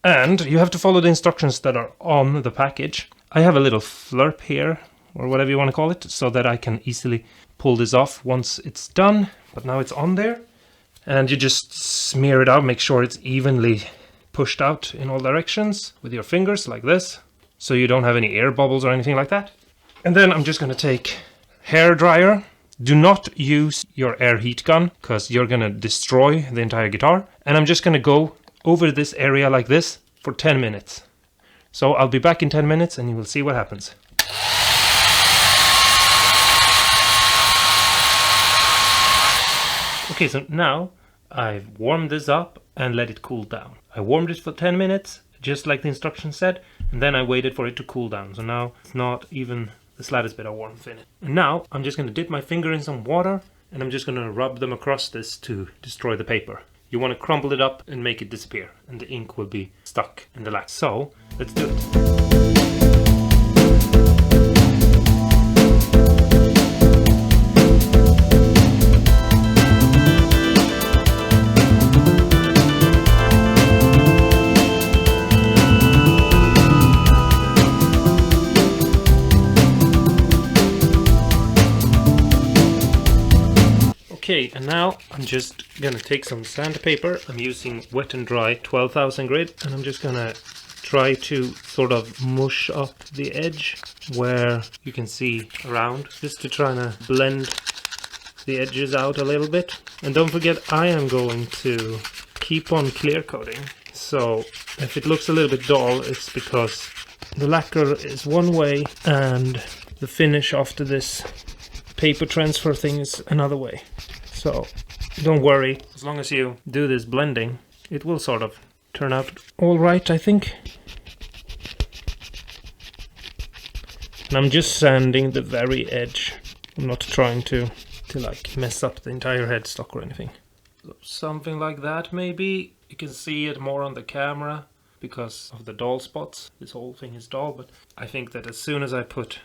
A: And you have to follow the instructions that are on the package. I have a little flurp here, or whatever you want to call it, so that I can easily pull this off once it's done. But now it's on there. And you just smear it out, make sure it's evenly pushed out in all directions with your fingers like this, so you don't have any air bubbles or anything like that. And then I'm just going to take hair dryer. Do not use your air heat gun, because you're going to destroy the entire guitar. And I'm just going to go over this area like this for 10 minutes. So I'll be back in 10 minutes and you will see what happens. Okay, so now I've warmed this up and let it cool down. I warmed it for 10 minutes, just like the instructions said, and then I waited for it to cool down. So now it's not even the slightest bit of warmth in it. And now I'm just going to dip my finger in some water and I'm just going to rub them across this to destroy the paper. You want to crumble it up and make it disappear, and the ink will be stuck in the lacquer. So let's do it. Okay, and now I'm just gonna take some sandpaper. I'm using Wet and Dry 12,000 grit, and I'm just gonna try to sort of mush up the edge where you can see around, just to try to blend the edges out a little bit. And don't forget, I am going to keep on clear coating, so if it looks a little bit dull, it's because the lacquer is one way and the finish after this paper transfer thing is another way. So don't worry, as long as you do this blending, it will sort of turn out all right, I think. And I'm just sanding the very edge. I'm not trying to like mess up the entire headstock or anything. So something like that maybe. You can see it more on the camera because of the dull spots. This whole thing is dull, but I think that as soon as I put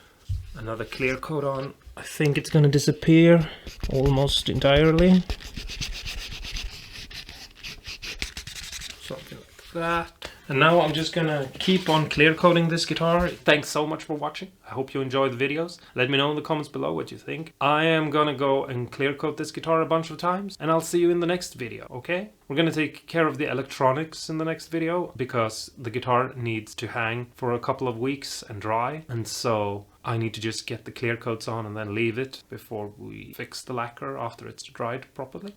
A: another clear coat on, I think it's gonna disappear almost entirely. Something like that. And now I'm just gonna keep on clear coating this guitar. Thanks so much for watching. I hope you enjoy the videos. Let me know in the comments below what you think. I am gonna go and clear coat this guitar a bunch of times, and I'll see you in the next video, okay? We're gonna take care of the electronics in the next video because the guitar needs to hang for a couple of weeks and dry, and so I need to just get the clear coats on and then leave it before we fix the lacquer after it's dried properly.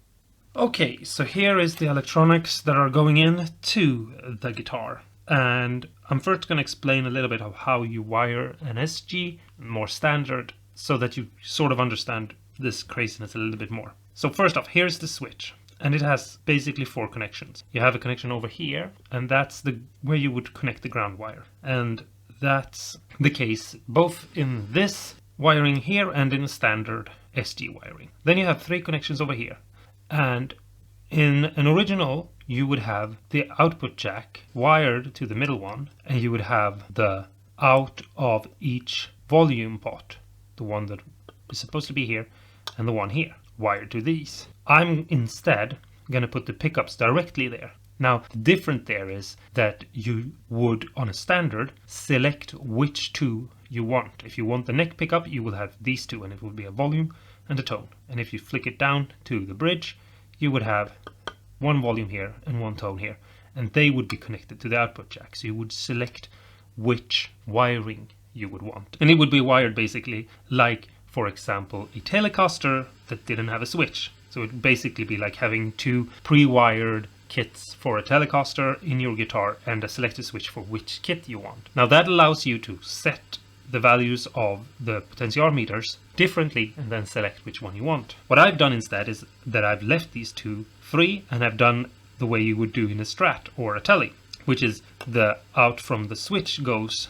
A: Okay, so here is the electronics that are going in to the guitar. And I'm first going to explain a little bit of how you wire an SG, more standard, so that you sort of understand this craziness a little bit more. So first off, here's the switch. And it has basically 4 connections. You have a connection over here, and that's where you would connect the ground wire. And that's the case both in this wiring here and in standard SG wiring. Then you have 3 connections over here. And in an original, you would have the output jack wired to the middle one, and you would have the out of each volume pot, the one that is supposed to be here, and the one here, wired to these. I'm instead going to put the pickups directly there. Now, the difference there is that you would, on a standard, select which 2 you want. If you want the neck pickup, you will have these 2, and it will be a volume and a tone. And if you flick it down to the bridge, you would have 1 volume here and 1 tone here, and they would be connected to the output jack. So you would select which wiring you would want. And it would be wired basically like, for example, a Telecaster that didn't have a switch. So it would basically be like having 2 pre-wired kits for a Telecaster in your guitar and a selector switch for which kit you want. Now that allows you to set the values of the potentiometers differently and then select which one you want. What I've done instead is that I've left these 2 free, and I've done the way you would do in a Strat or a Tele, which is the out from the switch goes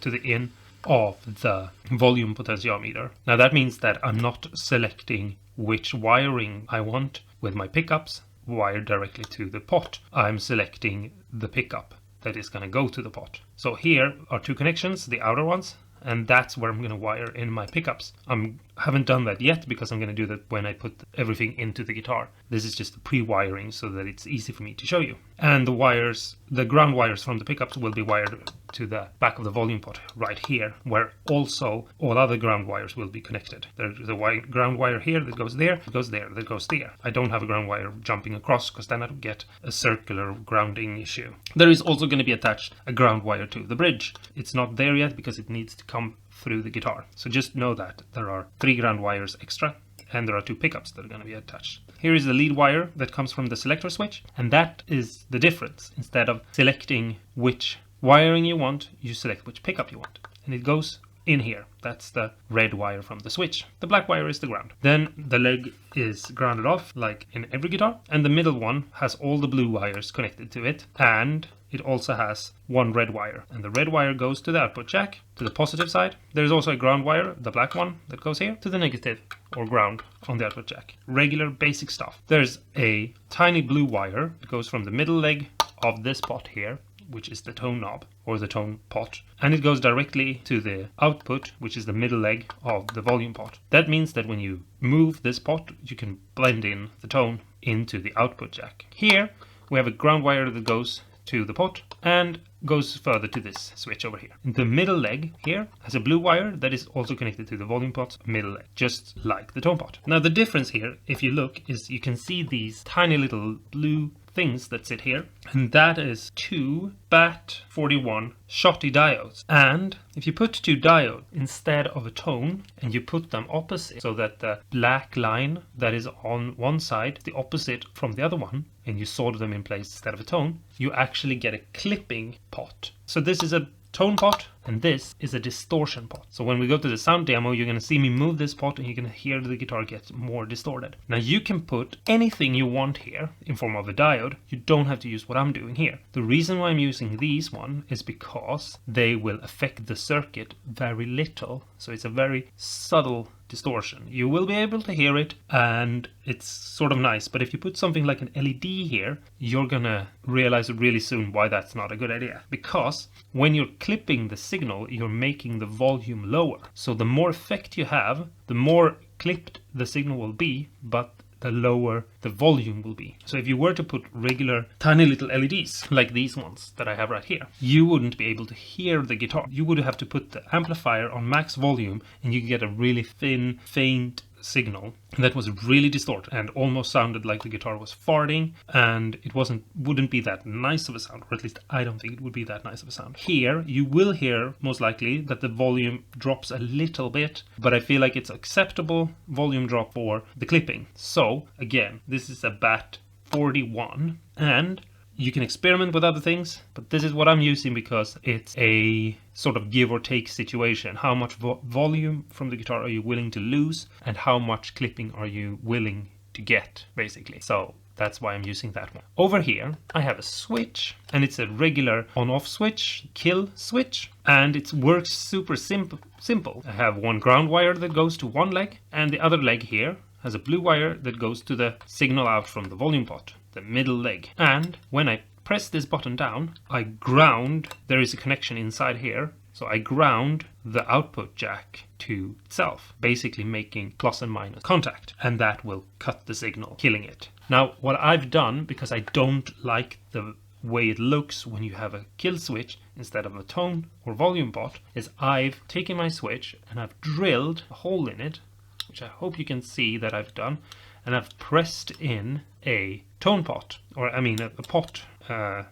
A: to the in of the volume potentiometer. Now that means that I'm not selecting which wiring I want with my pickups wired directly to the pot. I'm selecting the pickup that is going to go to the pot. So here are 2 connections, the outer ones, and that's where I'm going to wire in my pickups. I haven't done that yet because I'm going to do that when I put everything into the guitar. This is just the pre-wiring so that it's easy for me to show you. And the wires, the ground wires from the pickups will be wired to the back of the volume pot right here, where also all other ground wires will be connected. There's a ground wire here that goes there, that goes there, that goes there. I don't have a ground wire jumping across because then I would get a circular grounding issue. There is also going to be attached a ground wire to the bridge. It's not there yet because it needs to come through the guitar. So just know that there are 3 ground wires extra, and there are 2 pickups that are going to be attached. Here is the lead wire that comes from the selector switch, and that is the difference. Instead of selecting which wiring you want, you select which pickup you want, and it goes in here. That's the red wire from the switch. The black wire is the ground. Then the leg is grounded off like in every guitar, and the middle one has all the blue wires connected to it, and it also has 1 red wire, and the red wire goes to the output jack, to the positive side. There's also a ground wire, the black one, that goes here, to the negative, or ground, on the output jack. Regular basic stuff. There's a tiny blue wire that goes from the middle leg of this pot here, which is the tone knob, or the tone pot, and it goes directly to the output, which is the middle leg of the volume pot. That means that when you move this pot, you can blend in the tone into the output jack. Here, we have a ground wire that goes to the pot and goes further to this switch over here. The middle leg here has a blue wire that is also connected to the volume pot middle leg, just like the tone pot. Now the difference here, if you look, is you can see these tiny little blue things that sit here, and that is 2 BAT41 Schottky diodes. And if you put 2 diodes instead of a tone and you put them opposite, so that the black line that is on one side is the opposite from the other one, and you solder them in place instead of a tone, you actually get a clipping pot. So this is a tone pot, and this is a distortion pot. So when we go to the sound demo, you're going to see me move this pot, and you're going to hear the guitar get more distorted. Now you can put anything you want here in form of a diode. You don't have to use what I'm doing here. The reason why I'm using these one is because they will affect the circuit very little. So it's a very subtle distortion. You will be able to hear it, and it's sort of nice, but if you put something like an LED here, you're gonna realize really soon why that's not a good idea. Because when you're clipping the signal, you're making the volume lower. So the more effect you have, the more clipped the signal will be, but the lower the volume will be. So if you were to put regular tiny little LEDs like these ones that I have right here, you wouldn't be able to hear the guitar. You would have to put the amplifier on max volume and you get a really thin, faint signal that was really distorted and almost sounded like the guitar was farting, and it wouldn't be that nice of a sound, or at least I don't think it would be that nice of a sound. Here you will hear most likely that the volume drops a little bit, but I feel like it's acceptable volume drop for the clipping. So again, this is a BAT 41 and you can experiment with other things, but this is what I'm using because it's a sort of give or take situation. How much volume from the guitar are you willing to lose, and how much clipping are you willing to get, basically. So that's why I'm using that one. Over here, I have a switch, and it's a regular on-off switch, kill switch, and it works super simple. I have one ground wire that goes to one leg, and the other leg here has a blue wire that goes to the signal out from the volume pot, the middle leg. And when I press this button down, I ground, there is a connection inside here, so I ground the output jack to itself, basically making plus and minus contact, and that will cut the signal, killing it. Now what I've done, because I don't like the way it looks when you have a kill switch instead of a tone or volume pot, is I've taken my switch and I've drilled a hole in it, which I hope you can see that I've done, and I've pressed in a tone pot, or I mean a pot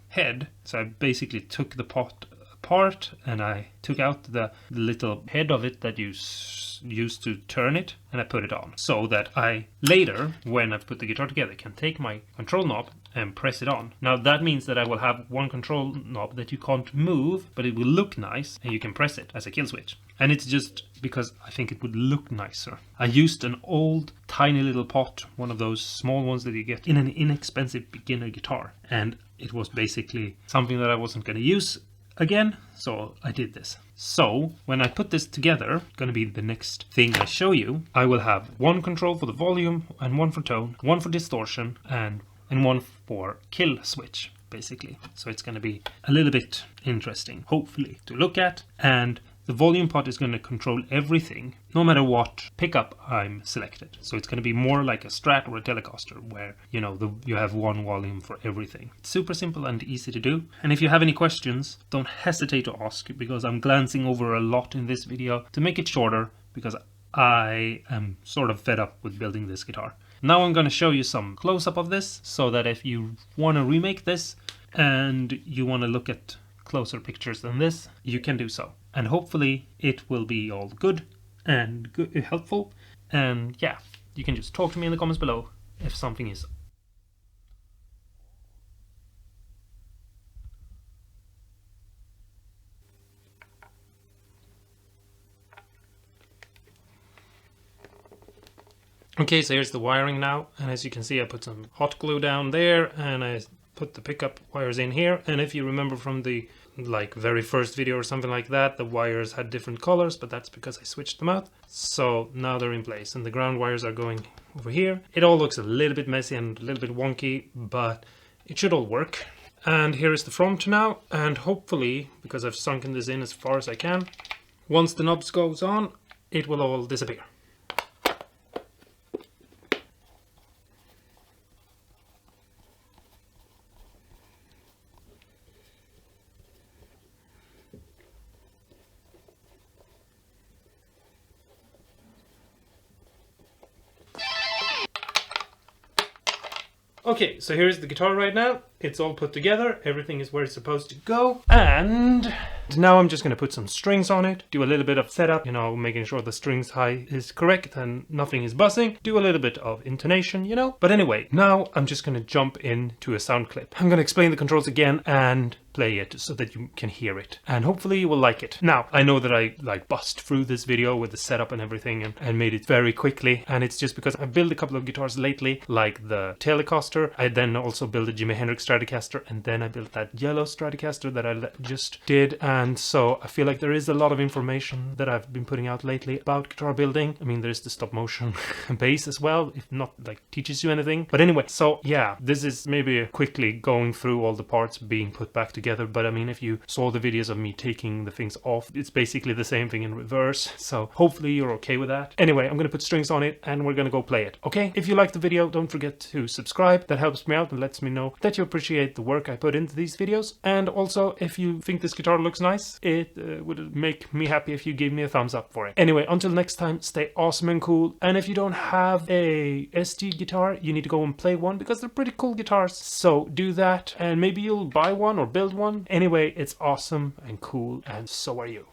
A: head. So I basically took the pot apart and I took out the little head of it that you use to turn it, and I put it on, so that I later, when I've put the guitar together, can take my control knob and press it on. Now that means that I will have one control knob that you can't move, but it will look nice and you can press it as a kill switch. And it's just because I think it would look nicer. I used an old tiny little pot, one of those small ones that you get in an inexpensive beginner guitar, and it was basically something that I wasn't going to use again, so I did this. So when I put this together, going to be the next thing I show you, I will have one control for the volume and one for tone, one for distortion, and one for kill switch, basically. So it's going to be a little bit interesting, hopefully, to look at. And the volume pot is going to control everything, no matter what pickup I'm selected. So it's going to be more like a Strat or a Telecaster, where you have one volume for everything. It's super simple and easy to do. And if you have any questions, don't hesitate to ask, because I'm glancing over a lot in this video to make it shorter, because I am sort of fed up with building this guitar. Now I'm going to show you some close-up of this, so that if you want to remake this and you want to look at closer pictures than this, you can do so. And hopefully it will be all good and helpful. And yeah, you can just talk to me in the comments below if something is. Okay, so here's the wiring now, and as you can see I put some hot glue down there and I put the pickup wires in here. And if you remember from the very first video or something like that, the wires had different colors, but that's because I switched them out. So now they're in place, and the ground wires are going over here. It all looks a little bit messy and a little bit wonky, but it should all work. And here is the front now, and hopefully, because I've sunken this in as far as I can, once the knobs goes on, it will all disappear. Okay, so here's the guitar right now. It's all put together. Everything is where it's supposed to go. And now I'm just going to put some strings on it. Do a little bit of setup, making sure the strings high is correct and nothing is buzzing. Do a little bit of intonation, But anyway, now I'm just going to jump into a sound clip. I'm going to explain the controls again and play it so that you can hear it. And hopefully you will like it. Now, I know that I bust through this video with the setup and everything and made it very quickly. And it's just because I've built a couple of guitars lately, like the Telecaster. I then also built a Jimi Hendrix Stratocaster, and then I built that yellow Stratocaster that I just did. And so I feel like there is a lot of information that I've been putting out lately about guitar building. I mean, there's the stop motion bass as well, if not teaches you anything. But anyway, so yeah, this is maybe quickly going through all the parts being put back together together, but I mean, if you saw the videos of me taking the things off, it's basically the same thing in reverse, so hopefully you're okay with that. Anyway, I'm gonna put strings on it and we're gonna go play it, okay? If you like the video, don't forget to subscribe. That helps me out and lets me know that you appreciate the work I put into these videos. And also, if you think this guitar looks nice, it would make me happy if you gave me a thumbs up for it. Anyway, until next time, stay awesome and cool. And if you don't have a SG guitar, you need to go and play one because they're pretty cool guitars. So do that and maybe you'll buy one or build one. Anyway, it's awesome and cool, and so are you.